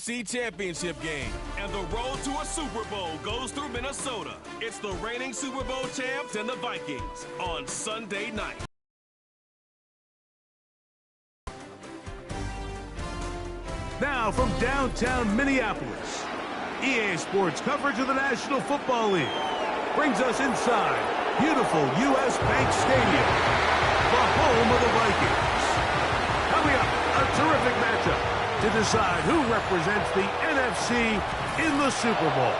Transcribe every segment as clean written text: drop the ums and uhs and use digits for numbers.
NFC Championship game, and the road to a Super Bowl goes through Minnesota. It's the reigning Super Bowl champs and the Vikings on Sunday night. Now from downtown Minneapolis, EA Sports coverage of the National Football League brings us inside beautiful U.S. Bank Stadium, the home of the Vikings. Coming up, a terrific matchup to decide who represents the NFC in the Super Bowl.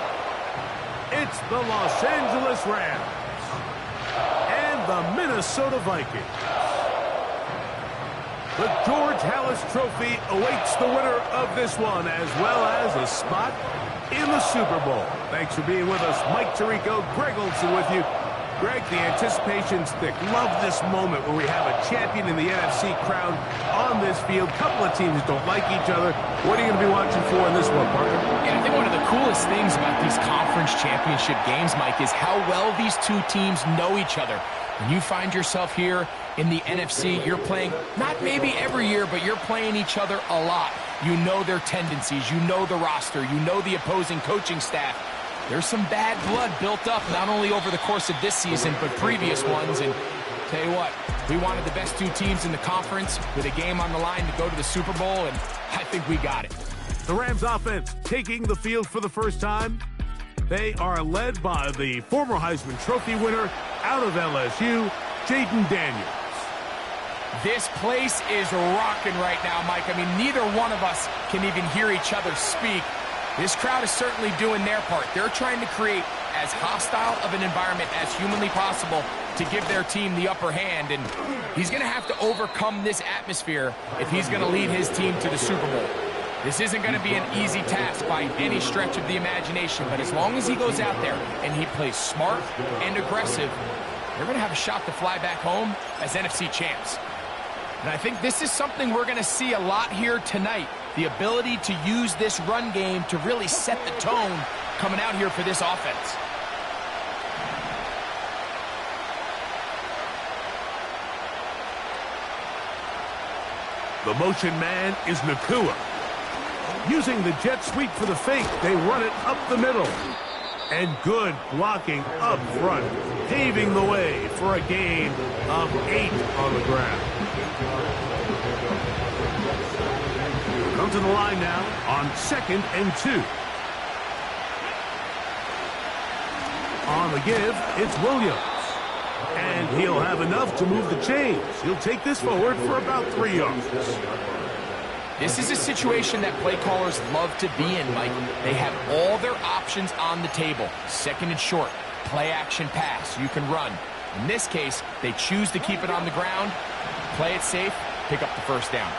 It's the Los Angeles Rams and the Minnesota Vikings. The George Halas Trophy awaits the winner of this one, as well as a spot in the Super Bowl. Thanks for being with us. Mike Tirico, Greg Olson with you. Greg, the anticipation's thick. Love this moment where we have a champion in the NFC crowned on this field. Couple of teams don't like each other. What are you going to be watching for in this one, partner? And I think one of the coolest things about these conference championship games, Mike, is how well these two teams know each other. When you find yourself here in the NFC, you're playing, not maybe every year, but you're playing each other a lot. You know their tendencies, you know the roster, you know the opposing coaching staff. There's some bad blood built up, not only over the course of this season, but previous ones. And tell you what, we wanted the best two teams in the conference with a game on the line to go to the Super Bowl, and I think we got it. The Rams offense taking the field for the first time. They are led by the former Heisman Trophy winner out of LSU, Jaden Daniels. This place is rocking right now, Mike. I mean, neither one of us can even hear each other speak. This crowd is certainly doing their part. They're trying to create as hostile of an environment as humanly possible to give their team the upper hand, and he's going to have to overcome this atmosphere if he's going to lead his team to the Super Bowl. This isn't going to be an easy task by any stretch of the imagination, but as long as he goes out there and he plays smart and aggressive, they're going to have a shot to fly back home as NFC champs. And I think this is something we're going to see a lot here tonight, the ability to use this run game to really set the tone coming out here for this offense. The motion man is Nakua. Using the jet sweep for the fake, they run it up the middle. And good blocking up front, paving the way for a gain of 8 on the ground. Come to the line now on 2nd and 2. On the give, it's Williams. And he'll have enough to move the chains. He'll take this forward for about 3 yards. This is a situation that play callers love to be in, Mike. They have all their options on the table. 2nd and short, play action pass, you can run. In this case, they choose to keep it on the ground, play it safe, pick up the first down.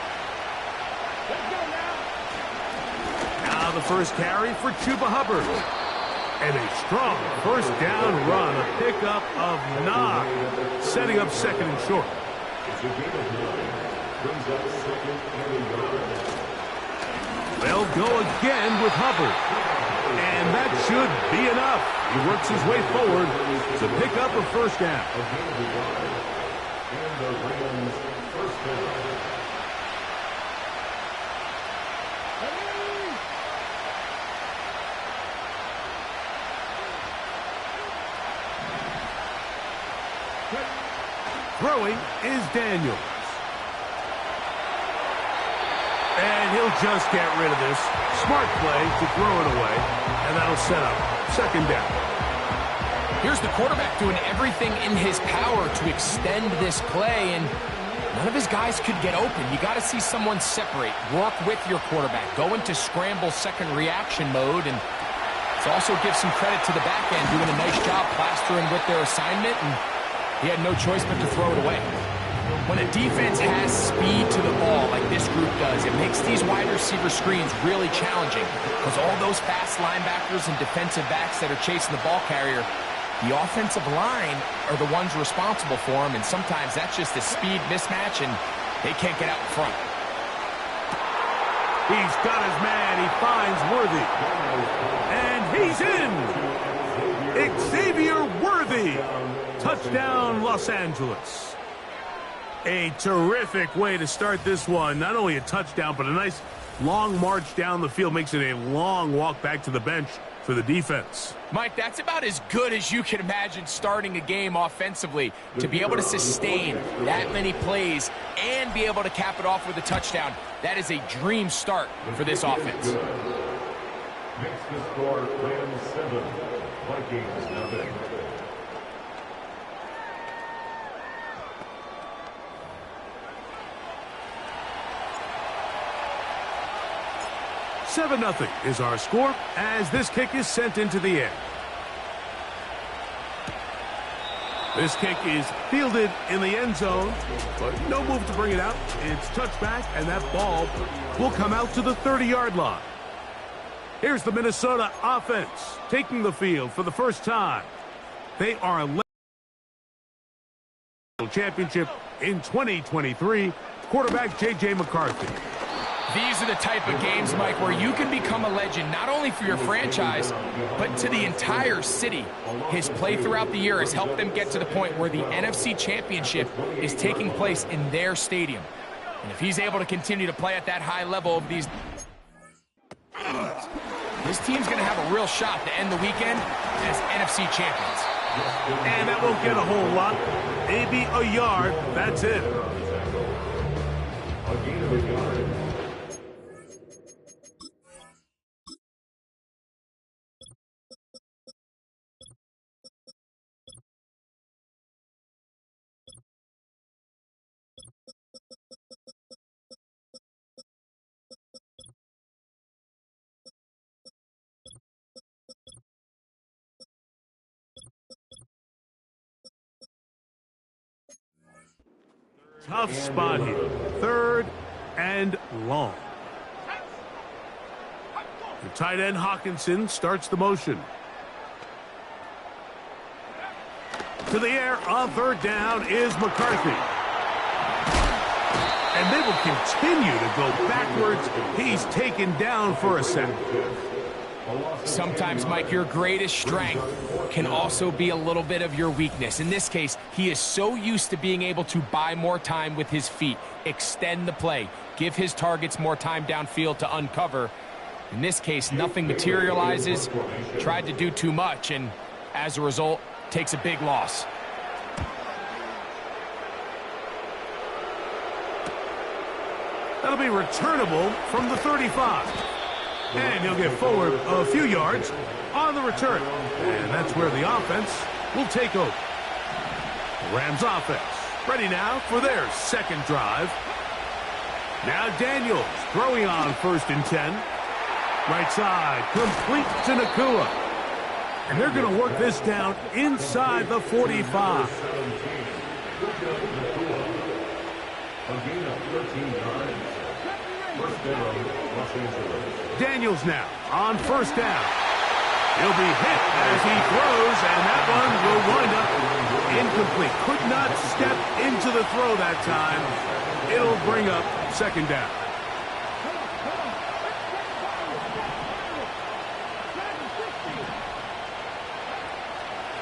Now the first carry for Chuba Hubbard. And a strong first down run, a pickup of 9, setting up 2nd and short. They'll go again with Hubbard. And that should be enough. He works his way forward to pick up a first down. Throwing is Daniels. And he'll just get rid of this. Smart play to throw it away. And that'll set up 2nd down. Here's the quarterback doing everything in his power to extend this play, and none of his guys could get open. You got to see someone separate, work with your quarterback, go into scramble second reaction mode, and it also gives some credit to the back end, doing a nice job plastering with their assignment, and he had no choice but to throw it away. When a defense has speed to the ball like this group does, it makes these wide receiver screens really challenging, because all those fast linebackers and defensive backs that are chasing the ball carrier, the offensive line are the ones responsible for them, and sometimes that's just a speed mismatch, and they can't get out in front. He's got his man. He finds Worthy. And he's in. Xavier Worthy. Touchdown, Los Angeles. A terrific way to start this one. Not only a touchdown, but a nice long march down the field. Makes it a long walk back to the bench for the defense. Mike, that's about as good as you can imagine starting a game offensively. To be able to sustain that many plays and be able to cap it off with a touchdown, that is a dream start for this offense. Makes the score Rams 7, Vikings nothing. Nothing is our score as this kick is sent into the air. This kick is fielded in the end zone, but no move to bring it out. It's touchback, and that ball will come out to the 30-yard line. Here's the Minnesota offense taking the field for the first time. They are a championship in 2023. Quarterback J.J. McCarthy. These are the type of games, Mike, where you can become a legend, not only for your franchise, but to the entire city. His play throughout the year has helped them get to the point where the NFC Championship is taking place in their stadium. And if he's able to continue to play at that high level of this team's going to have a real shot to end the weekend as NFC champions. And that won't get a whole lot. Maybe a yard. That's it. A gain of a yard. Tough spot here. 3rd and long. The tight end Hawkinson starts the motion. To the air on 3rd down is McCarthy. And they will continue to go backwards. He's taken down for a second. Sometimes, Mike, your greatest strength can also be a little bit of your weakness. In this case, he is so used to being able to buy more time with his feet, extend the play, give his targets more time downfield to uncover. In this case, nothing materializes, tried to do too much, and as a result, takes a big loss. That'll be returnable from the 35. And he'll get forward a few yards on the return. And that's where the offense will take over. The Rams offense ready now for their second drive. Now Daniels throwing on 1st and 10. Right side, complete to Nakua. And they're going to work this down inside the 45. A gain of 13 yards. First down, Los Angeles. Daniels now on 1st down. He'll be hit as he throws, and that one will wind up incomplete. Could not step into the throw that time. It'll bring up 2nd down.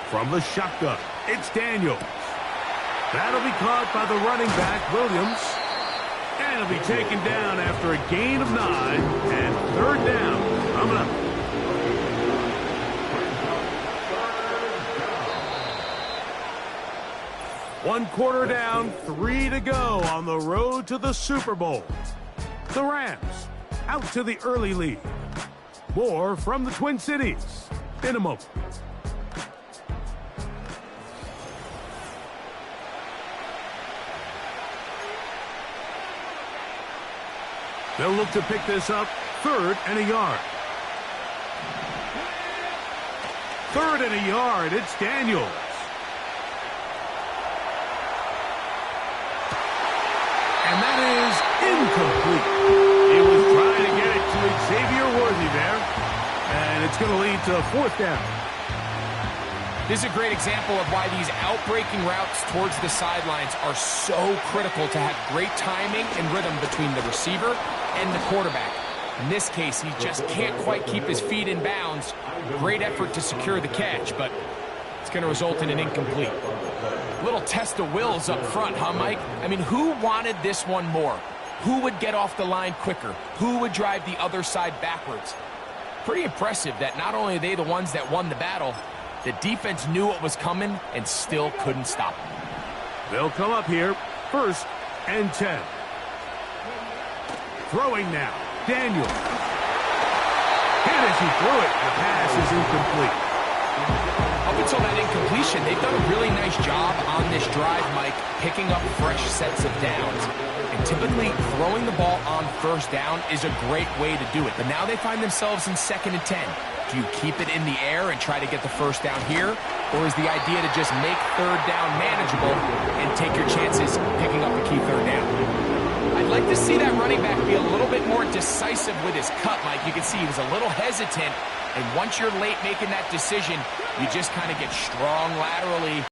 From the shotgun, it's Daniels. That'll be caught by the running back, Williams. And he'll be taken down after a gain of 9, and 3rd down coming up. One quarter down, 3 to go on the road to the Super Bowl. The Rams out to the early lead. More from the Twin Cities in a moment. They'll look to pick this up, 3rd and a yard. 3rd and a yard, it's Daniels. And that is incomplete. He was trying to get it to Xavier Worthy there. And it's going to lead to 4th down. This is a great example of why these outbreaking routes towards the sidelines are so critical to have great timing and rhythm between the receiver and the quarterback. In this case, he just can't quite keep his feet in bounds. Great effort to secure the catch, but It's going to result in an incomplete. Little test of wills up front, huh, Mike? I mean, who wanted this one more? Who would get off the line quicker? Who would drive the other side backwards? Pretty impressive that not only are they the ones that won the battle, the defense knew what was coming and still couldn't stop them. They'll come up here, 1st and 10. Throwing now, Daniel. And as he threw it, the pass is incomplete. Up until that incompletion, they've done a really nice job on this drive, Mike, picking up fresh sets of downs. And typically, throwing the ball on 1st down is a great way to do it. But now they find themselves in 2nd and 10. Do you keep it in the air and try to get the 1st down here? Or is the idea to just make 3rd down manageable and take your chances picking up the key 3rd down? I'd like to see that running back be a little bit more decisive with his cut, Mike. You can see he was a little hesitant. And once you're late making that decision, you just kind of get strong laterally.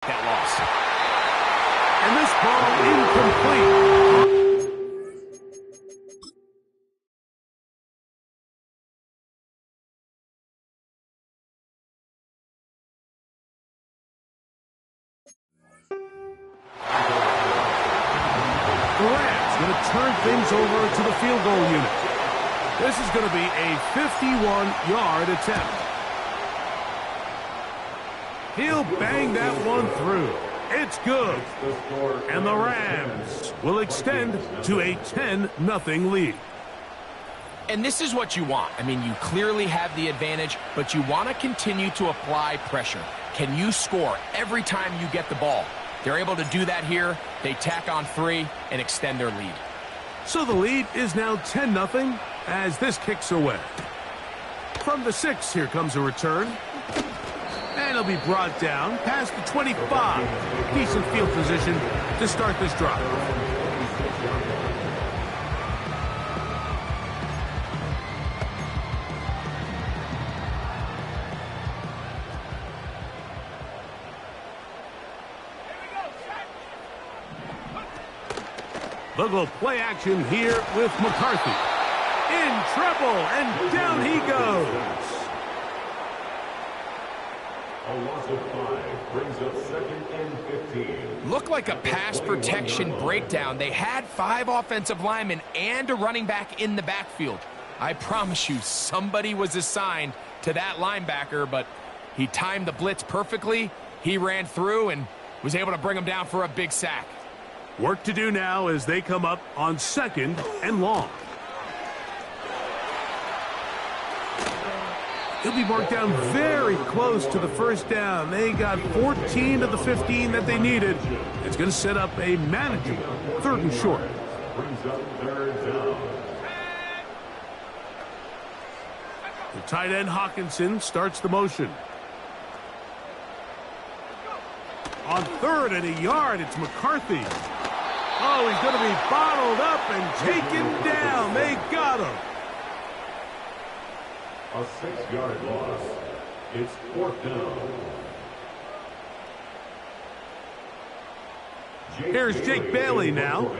That loss. And this ball incomplete. The Rams going to turn things over to the field goal unit. This is going to be a 51-yard attempt. He'll bang that one through. It's good. And the Rams will extend to a 10-0 lead. And this is what you want. I mean, you clearly have the advantage, but you want to continue to apply pressure. Can you score every time you get the ball? They're able to do that here. They tack on 3 and extend their lead. So the lead is now 10-0 as this kicks away. From the 6, here comes a return. And it'll be brought down past the 25. Decent field position to start this drive. They'll go play action here with McCarthy. In trouble, and down he goes. A loss of 5 brings up 2nd and 15. Looked like a pass protection breakdown. They had 5 offensive linemen and a running back in the backfield. I promise you, somebody was assigned to that linebacker, but he timed the blitz perfectly. He ran through and was able to bring him down for a big sack. Work to do now as they come up on 2nd and long. He'll be marked down very close to the 1st down. They got 14 of the 15 that they needed. It's going to set up a manageable 3rd and short. Brings up 3rd down. The tight end Hawkinson starts the motion. On 3rd and a yard, it's McCarthy. Oh, he's going to be bottled up and taken down. They got him. A 6-yard loss. It's 4th down. Here's Jake Bailey now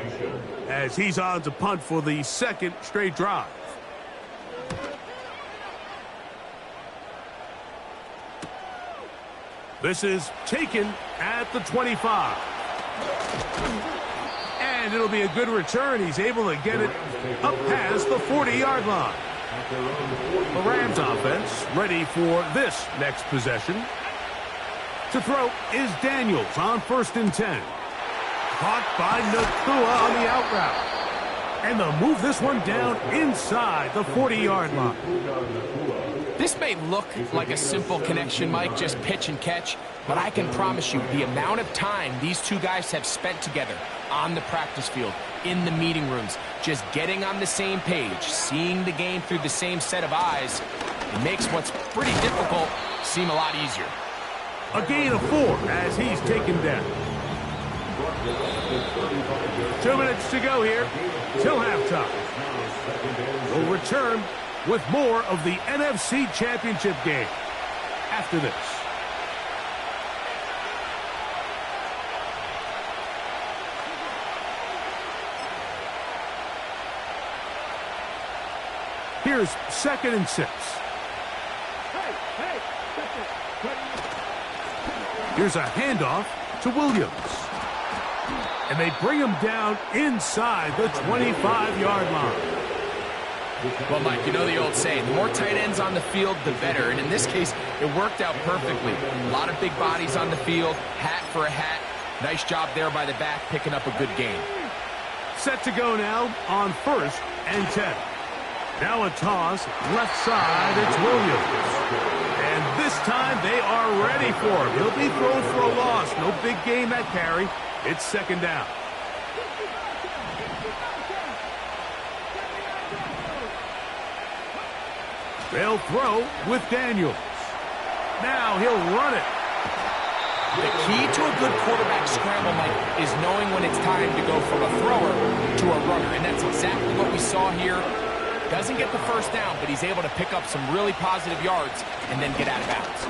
as he's on to punt for the 2nd straight drive. This is taken at the 25. And it'll be a good return. He's able to get it up past the 40-yard line. The Rams offense ready for this next possession. To throw is Daniels on 1st and 10. Caught by Nakua on the out route. And they'll move this one down inside the 40-yard line. This may look like a simple connection, Mike, just pitch and catch, but I can promise you the amount of time these two guys have spent together on the practice field, in the meeting rooms, just getting on the same page, seeing the game through the same set of eyes, it makes what's pretty difficult seem a lot easier. A gain of 4 as he's taken down. 2 minutes to go here till halftime. We'll return with more of the NFC Championship game after this. Here's 2nd and 6. Here's a handoff to Williams. And they bring him down inside the 25-yard line. Well, Mike, you know the old saying, the more tight ends on the field, the better. And in this case, it worked out perfectly. A lot of big bodies on the field, hat for a hat. Nice job there by the back, picking up a good gain. Set to go now on 1st and 10. Now a toss, left side, it's Williams. And this time they are ready for him. He'll be thrown for a loss. No big gain that carry. It's 2nd down. They'll throw with Daniels. Now he'll run it. The key to a good quarterback scramble, Mike, is knowing when it's time to go from a thrower to a runner. And that's exactly what we saw here. Doesn't get the first down, but he's able to pick up some really positive yards and then get out of bounds.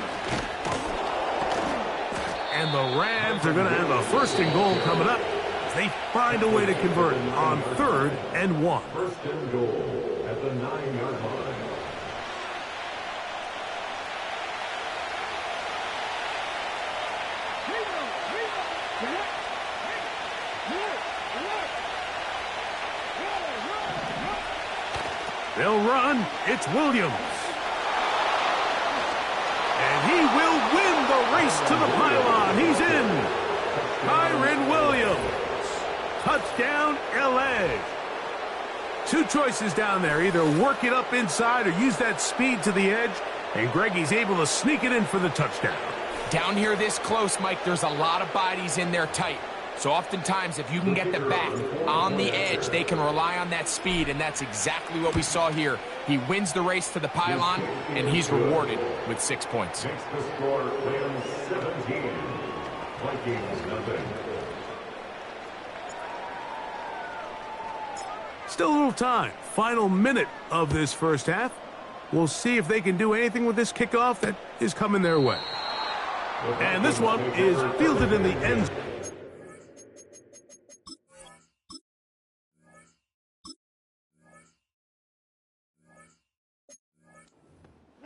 And the Rams are going to have a 1st and goal coming up as they find a way to convert on 3rd and 1. 1st and goal at the 9-yard line. They'll run. It's Williams. And he will win the race to the pylon. He's in. Kyren Williams. Touchdown, L.A. 2 choices down there. Either work it up inside or use that speed to the edge. And Greggy's able to sneak it in for the touchdown. Down here this close, Mike, there's a lot of bodies in there tight. So oftentimes, if you can get the back on the edge, they can rely on that speed, and that's exactly what we saw here. He wins the race to the pylon, and he's rewarded with 6 points. Makes the score Rams 17, Vikings nothing. Still a little time. Final minute of this first half. We'll see if they can do anything with this kickoff that is coming their way. And this one is fielded in the end zone.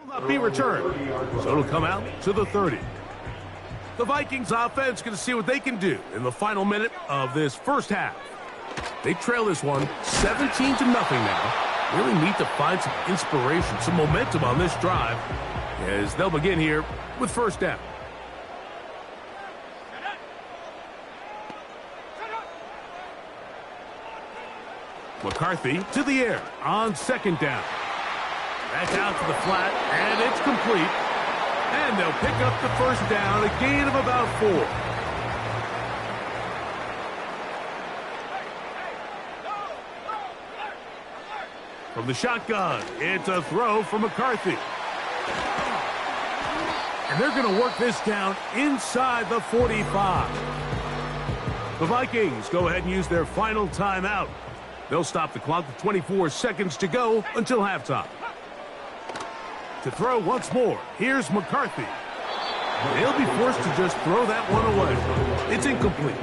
Not be returned, so it'll come out to the 30. The Vikings offense going to see what they can do in the final minute of this first half. They trail this one 17-0 now. Really need to find some inspiration, some momentum on this drive as they'll begin here with 1st down. McCarthy to the air on 2nd down. Back out to the flat, and it's complete. And they'll pick up the 1st down, a gain of about 4. From the shotgun, it's a throw for McCarthy. And they're going to work this down inside the 45. The Vikings go ahead and use their final timeout. They'll stop the clock with 24 seconds to go until halftime. To throw once more, here's McCarthy. They'll be forced to just throw that one away. It's incomplete.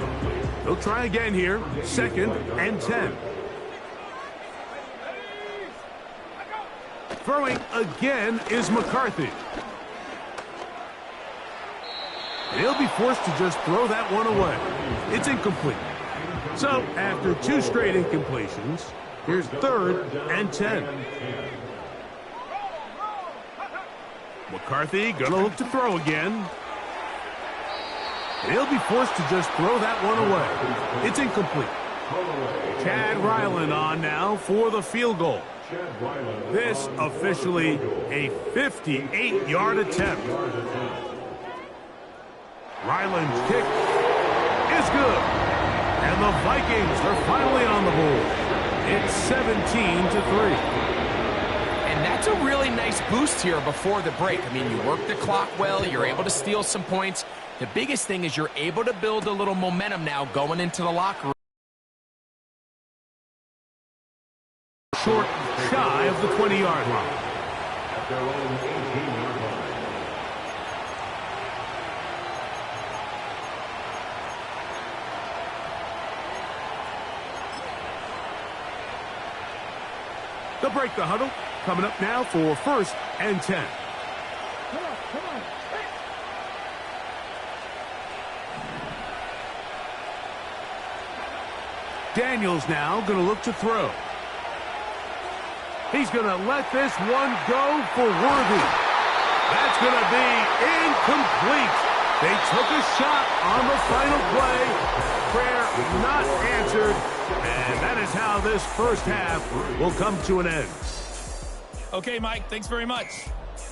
They'll try again here, 2nd and 10. Throwing again is McCarthy. They'll be forced to just throw that one away. It's incomplete. So, after 2 straight incompletions, here's 3rd and 10. McCarthy gonna look to throw again. He'll be forced to just throw that one away. It's incomplete. Chad Ryland on now for the field goal. This officially a 58-yard attempt. Ryland's kick is good. And the Vikings are finally on the board. It's 17-3. And that's a really nice boost here before the break. I mean, you work the clock well, you're able to steal some points. The biggest thing is you're able to build a little momentum now going into the locker room. Short, shy of the 20-yard line. At their own 18-yard line. They'll break the huddle. Coming up now for 1st and 10. Daniels now going to look to throw. He's going to let this one go for Worthy. That's going to be incomplete. They took a shot on the final play. Prayer not answered. And that is how this first half will come to an end. Okay, Mike, thanks very much.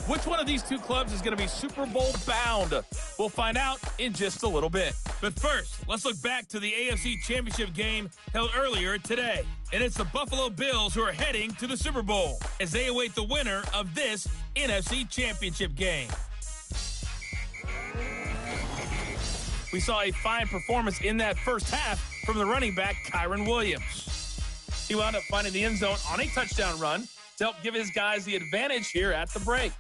Which one of these two clubs is going to be Super Bowl bound? We'll find out in just a little bit. But first, let's look back to the AFC Championship game held earlier today. And it's the Buffalo Bills who are heading to the Super Bowl as they await the winner of this NFC Championship game. We saw a fine performance in that first half from the running back, Kyren Williams. He wound up finding the end zone on a touchdown run to help give his guys the advantage here at the break.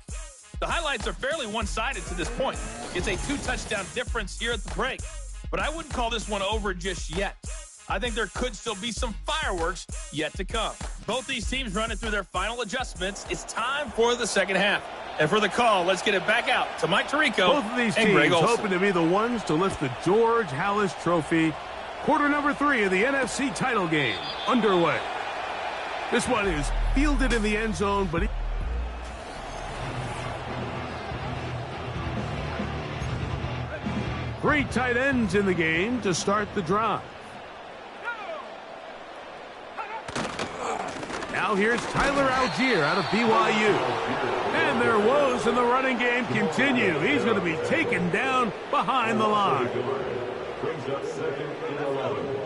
The highlights are fairly one-sided to this point. It's a 2-touchdown difference here at the break, but I wouldn't call this one over just yet. I think there could still be some fireworks yet to come. Both these teams running through their final adjustments. It's time for the second half. And for the call, let's get it back out to Mike Tirico. Both of these teams hoping to be the ones to lift the George Halas Trophy. Quarter number 3 of the NFC title game underway. This one is fielded in the end zone, but three tight ends in the game to start the drive. Now here's Tyler Algier out of BYU. And their woes in the running game continue. He's going to be taken down behind the line. Brings up second and 11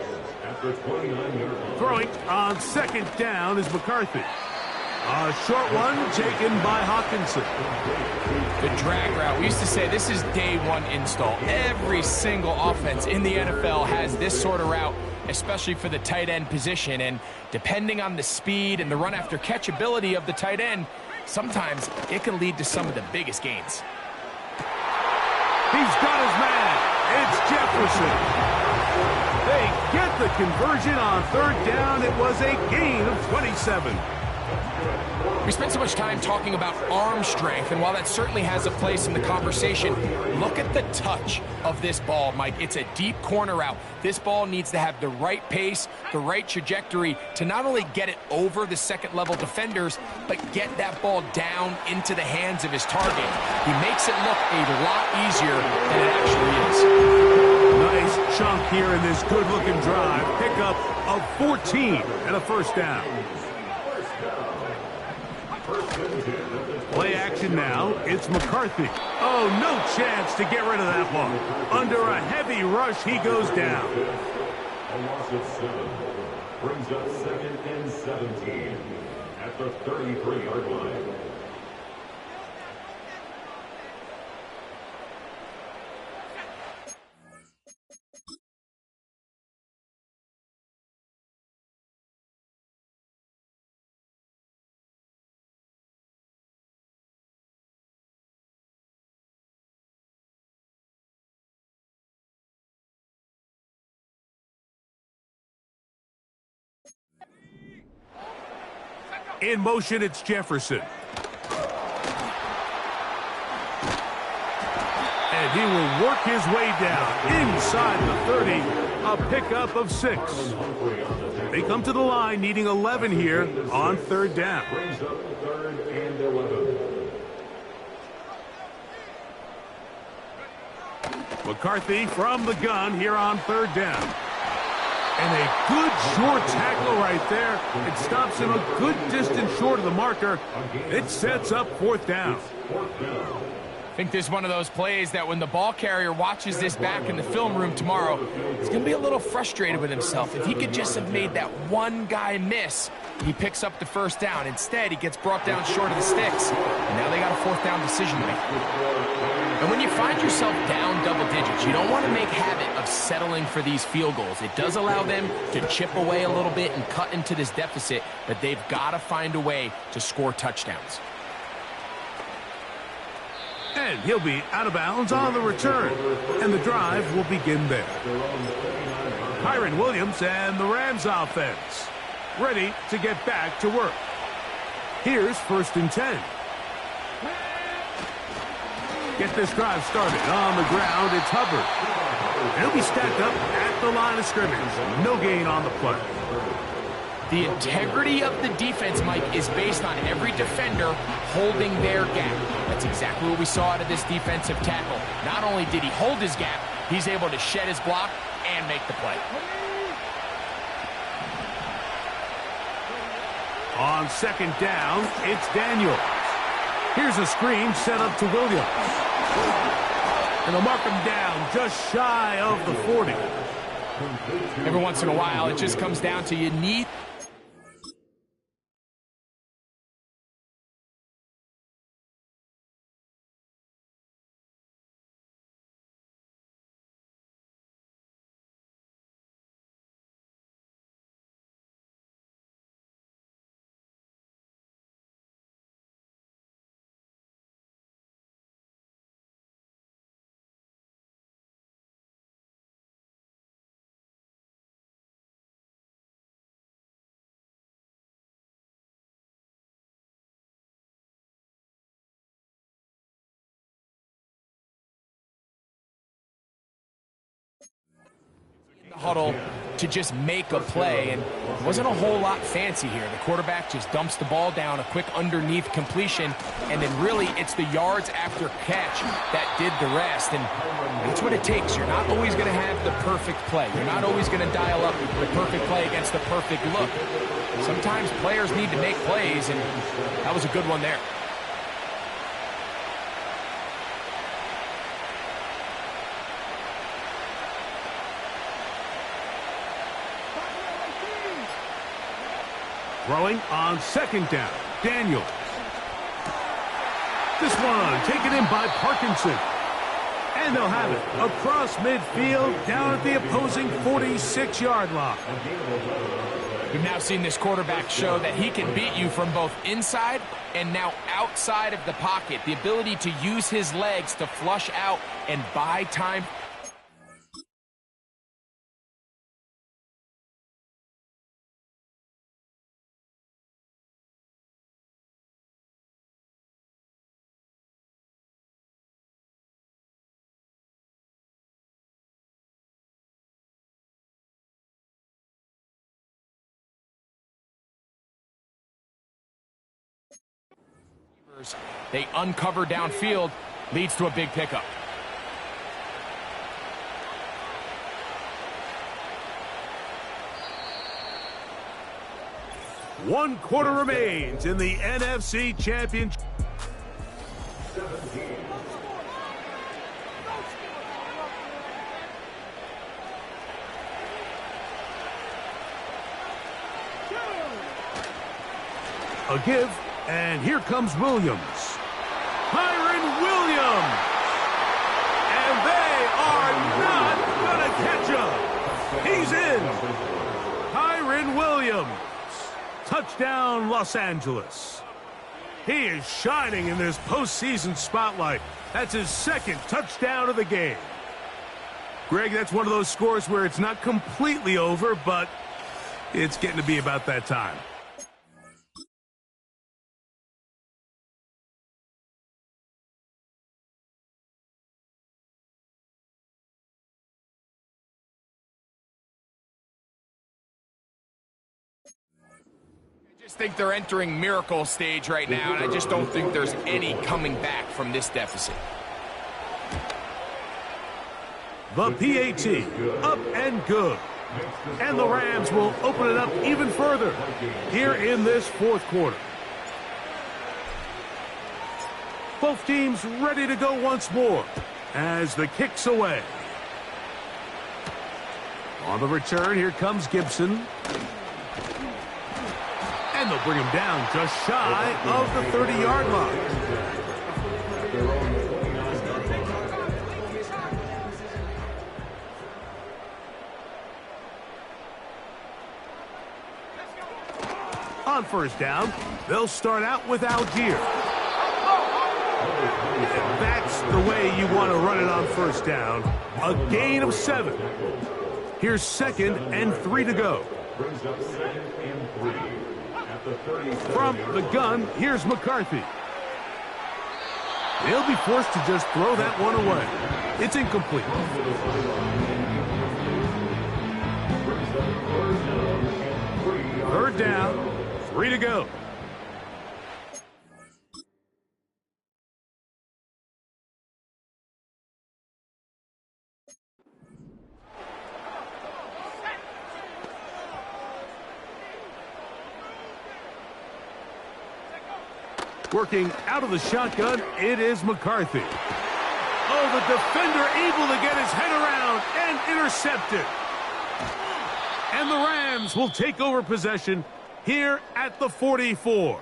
after 29 yards. Throwing on second down is McCarthy. A short one taken by Hawkinson. The drag route. We used to say this is day one install. Every single offense in the NFL has this sort of route, especially for the tight end position. And depending on the speed and the run after catch ability of the tight end, sometimes it can lead to some of the biggest gains. He's got his man. It's Jefferson. They get the conversion on third down. It was a gain of 27. We spent so much time talking about arm strength, and while that certainly has a place in the conversation, look at the touch of this ball, Mike. It's a deep corner route. This ball needs to have the right pace, the right trajectory to not only get it over the second-level defenders, but get that ball down into the hands of his target. He makes it look a lot easier than it actually is. Nice chunk here in this good-looking drive. Pickup of 14 and a first down. Play action now. It's McCarthy. Oh, no chance to get rid of that one. Under a heavy rush, he goes down. A loss of 7 brings up second and 17 at the 33-yard line. In motion, it's Jefferson. And he will work his way down inside the 30, a pickup of 6. They come to the line needing 11 here on third down. Brings up third and 11. McCarthy from the gun here on third down. And a good short tackle right there. It stops him a good distance short of the marker. It sets up fourth down. I think this is one of those plays that when the ball carrier watches this back in the film room tomorrow, he's going to be a little frustrated with himself. If he could just have made that one guy miss, he picks up the first down. Instead, he gets brought down short of the sticks. And now they got a fourth down decision to make. And when you find yourself down double digits, you don't want to make habit of settling for these field goals. It does allow them to chip away a little bit and cut into this deficit, but they've got to find a way to score touchdowns. And he'll be out of bounds on the return. And the drive will begin there. Kyren Williams and the Rams offense ready to get back to work. Here's first and 10. Get this drive started on the ground. It's Hubbard. He'll be stacked up at the line of scrimmage. No gain on the play. The integrity of the defense, Mike, is based on every defender holding their gap. That's exactly what we saw out of this defensive tackle. Not only did he hold his gap, he's able to shed his block and make the play. On second down, it's Daniels. Here's a screen set up to Williams. And they'll mark him down just shy of the 40. Every once in a while, it just comes down to you need... huddle to just make a play, and it wasn't a whole lot fancy here. The quarterback just dumps the ball down, a quick underneath completion, and then really it's the yards after catch that did the rest, and that's what it takes. You're not always going to have the perfect play. You're not always going to dial up the perfect play against the perfect look. Sometimes players need to make plays, and that was a good one there. Throwing on second down, Daniels. This one taken in by Parkinson. And they'll have it across midfield down at the opposing 46-yard line. We've now seen this quarterback show that he can beat you from both inside and now outside of the pocket. The ability to use his legs to flush out and buy time. They uncover downfield, leads to a big pickup. One quarter remains in the NFC Championship. A give. And here comes Williams. Kyren Williams! And they are not going to catch him. He's in. Kyren Williams. Touchdown, Los Angeles. He is shining in this postseason spotlight. That's his second touchdown of the game. Greg, that's one of those scores where it's not completely over, but it's getting to be about that time. I think they're entering miracle stage right now, and I just don't think there's any coming back from this deficit. The PAT, up and good. And the Rams will open it up even further here in this fourth quarter. Both teams ready to go once more as the kick's away. On the return, here comes Gibson. And they'll bring him down just shy of the 30-yard line. On first down, they'll start out with Algier. That's the way you want to run it on first down. A gain of 7. Here's 2nd and 3 to go. Brings up 2nd and 3. From the gun, here's McCarthy. They'll be forced to just throw that one away. It's incomplete. down, 3 to go. Working out of the shotgun, it is McCarthy. Oh, the defender able to get his head around and intercept it. And the Rams will take over possession here at the 44.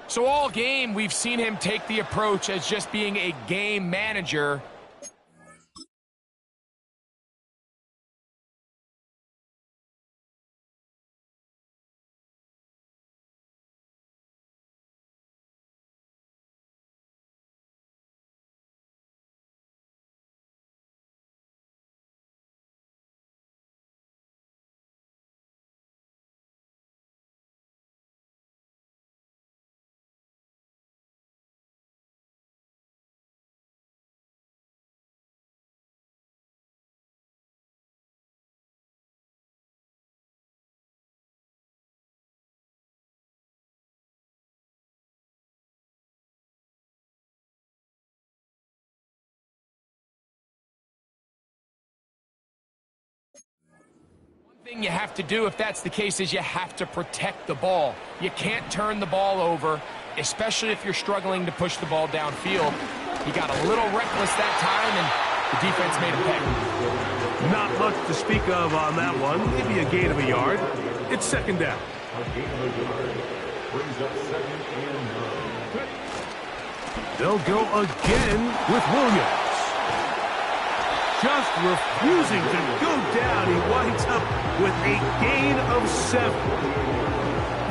So all game, we've seen him take the approach as just being a game manager. Thing you have to do if that's the case is you have to protect the ball. You can't turn the ball over, especially if you're struggling to push the ball downfield. He got a little reckless that time, and the defense made him pay. Not much to speak of on that one. Maybe a gain of a yard. It's second down. A gain of a yard brings up 2nd and 9. They'll go again with Williams. Just refusing to go down. He winds up with a gain of 7.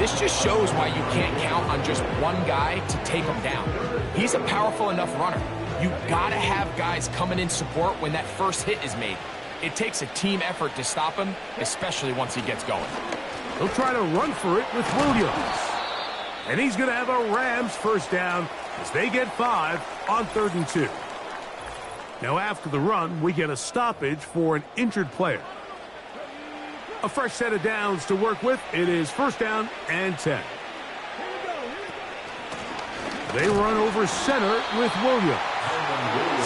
This just shows why you can't count on just one guy to take him down. He's a powerful enough runner. You gotta have guys coming in support when that first hit is made. It takes a team effort to stop him, especially once he gets going. They'll try to run for it with Williams. And he's gonna have a Rams first down as they get 5 on 3rd and 2. Now after the run, we get a stoppage for an injured player. A fresh set of downs to work with. It is 1st down and 10. They run over center with Williams.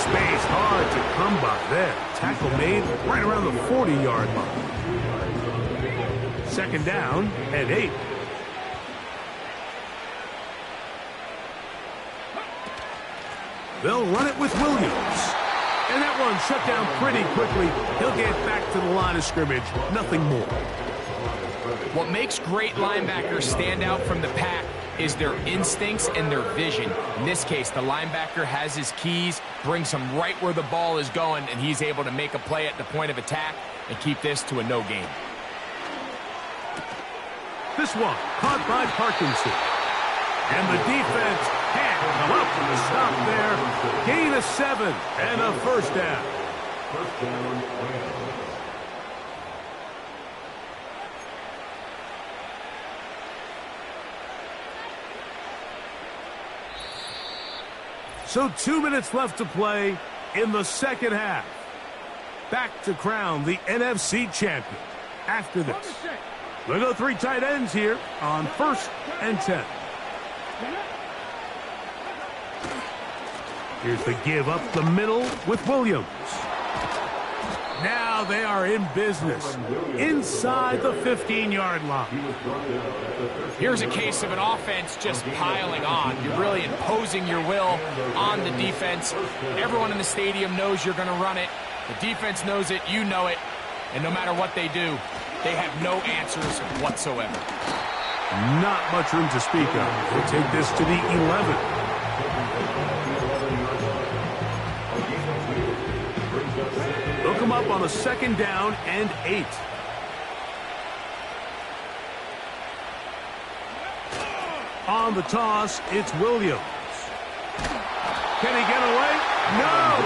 Space hard to come by there. Tackle made right around the 40-yard line. 2nd down and 8. They'll run it with Williams. And that one shut down pretty quickly. He'll get back to the line of scrimmage. Nothing more. What makes great linebackers stand out from the pack is their instincts and their vision. In this case, the linebacker has his keys, brings him right where the ball is going, and he's able to make a play at the point of attack and keep this to a no gain. This one caught by Parkinson. And the defense can't come up with a stop there. Gain of 7 and a 1st down. 1st down, Rams. So 2 minutes left to play in the second half. Back to crown the NFC champion after this. We'll go 3 tight ends here on 1st and 10. Here's the give up the middle with Williams. Now they are in business inside the 15-yard line. Here's a case of an offense just piling on. You're really imposing your will on the defense. Everyone in the stadium knows you're going to run it. The defense knows it. You know it. And no matter what they do, they have no answers whatsoever. Not much room to speak of. We'll take this to the 11. They'll come up on a 2nd down and 8. On the toss, it's Williams. Can he get away? No!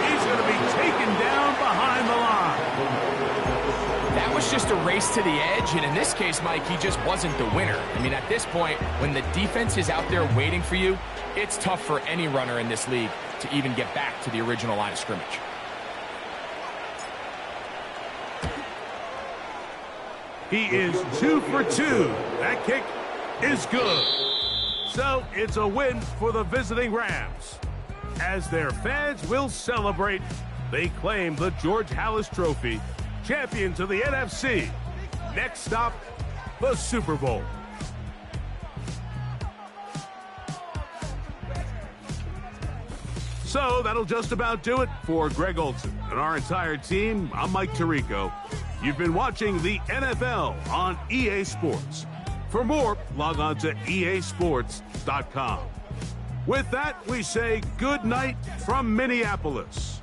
He's going to be taken down behind the line. That was just a race to the edge, and in this case, Mike, he just wasn't the winner. I mean, at this point, when the defense is out there waiting for you, it's tough for any runner in this league to even get back to the original line of scrimmage. ' He is 2 for 2. That kick is good. So it's a win for the visiting Rams. As their fans will celebrate, they claim the George Halas Trophy, champions of the NFC. Next stop, the Super Bowl. So that'll just about do it for Greg Olson and our entire team. I'm Mike Tirico. You've been watching the NFL on EA Sports. For more, log on to easports.com. With that, we say good night from Minneapolis.